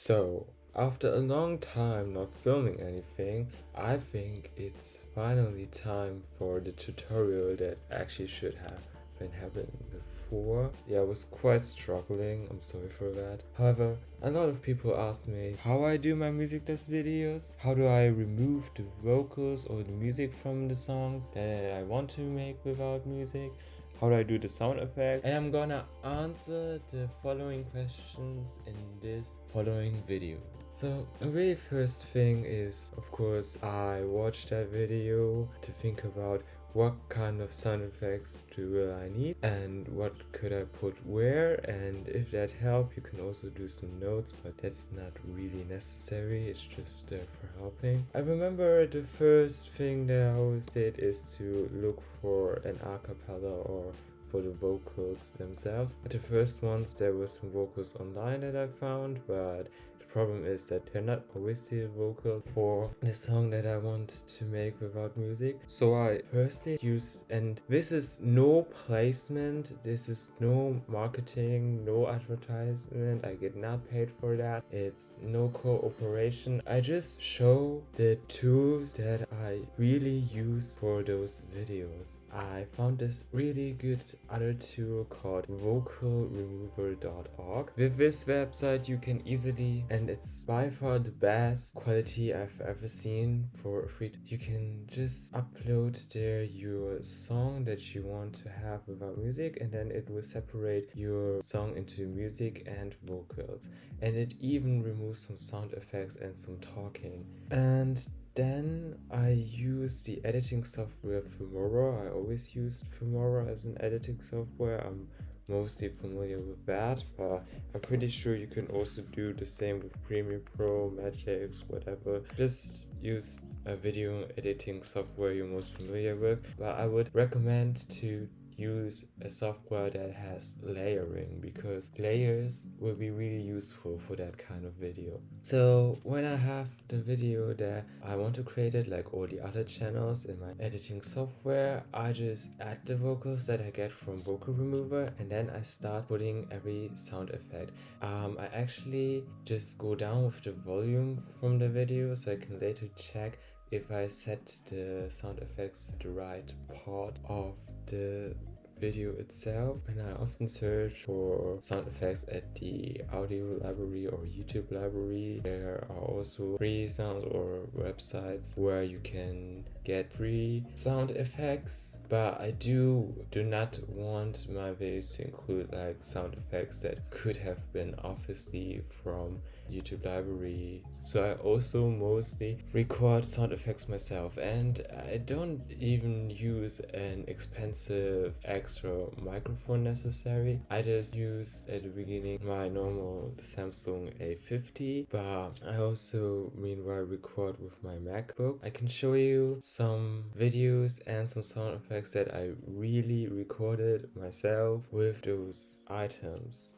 So, after a long time not filming anything, I think it's finally time for the tutorial that actually should have been happening before. Yeah, I was quite struggling, I'm sorry for that. However, a lot of people ask me how I do my MUSICLESS videos, how do I remove the vocals or the music from the songs that I want to make without music, how do I do the sound effect, and I'm gonna answer the following questions in this following video. So the very first thing is, of course, I watched that video to think about what kind of sound effects do I need and what could I put where, and if that helps you can also do some notes, but that's not really necessary, it's just there for helping. I remember the first thing that I always did is to look for an a cappella or for the vocals themselves. At the first ones there were some vocals online that I found, but the problem is that they're not always the vocal for the song that I want to make without music. So I firstly used, and this is no placement, this is no marketing, no advertisement, I get not paid for that, it's no cooperation. I just show the tools that I really use for those videos. I found this really good other tool called vocalremover.org. With this website you can easily, and it's by far the best quality I've ever seen for free. You can just upload there your song that you want to have without music, and then it will separate your song into music and vocals, and it even removes some sound effects and some talking. And then I use the editing software Filmora. I always used Filmora as an editing software. I'm mostly familiar with that, but I'm pretty sure you can also do the same with Premiere Pro, Magix, whatever. Just use a video editing software you're most familiar with, but I would recommend to use a software that has layering, because layers will be really useful for that kind of video. So when I have the video that I want to create it like all the other channels in my editing software, I just add the vocals that I get from Vocal Remover, and then I start putting every sound effect. I actually just go down with the volume from the video so I can later check if I set the sound effects at the right part of the video itself. And I often search for sound effects at the audio library or YouTube library. There are also free sounds or websites where you can get free sound effects, but I do not want my videos to include like sound effects that could have been obviously from YouTube library. So I also mostly record sound effects myself, and I don't even use an expensive extra microphone necessary. I just use at the beginning my normal Samsung A50, but I also meanwhile record with my MacBook. I can show you some videos and some sound effects that I really recorded myself with those items.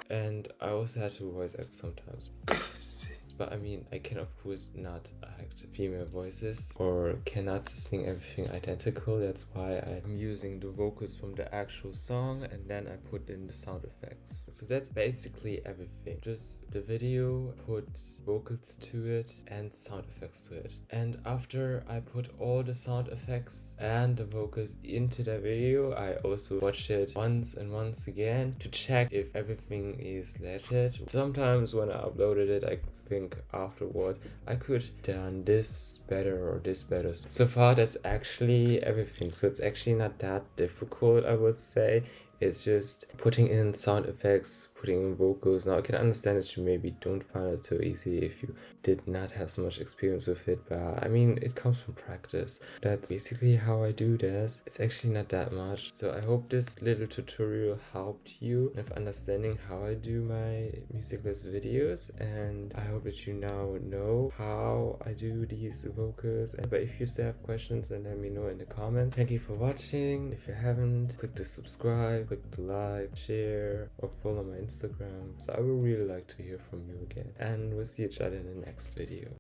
And I also had to voice act sometimes. But I mean, I can of course not act female voices or cannot sing everything identical. That's why I'm using the vocals from the actual song and then I put in the sound effects. So that's basically everything. Just the video, put vocals to it and sound effects to it. And after I put all the sound effects and the vocals into the video, I also watched it once and once again to check if everything is legit. Sometimes when I uploaded it, I think afterwards I could done this better or this better. So far that's actually everything. So it's actually not that difficult, I would say. It's just putting in sound effects, putting in vocals. Now I can understand that you maybe don't find it so easy if you did not have so much experience with it, but I mean it comes from practice. That's basically how I do this. It's actually not that much. So I hope this little tutorial helped you with understanding how I do my MUSICLESS videos, and I hope that you now know how I do these vocals. But if you still have questions, then let me know in the comments. Thank you for watching. If you haven't, click the subscribe, click the like, share, or follow my Instagram. So I would really like to hear from you again, and we'll see each other in the next video.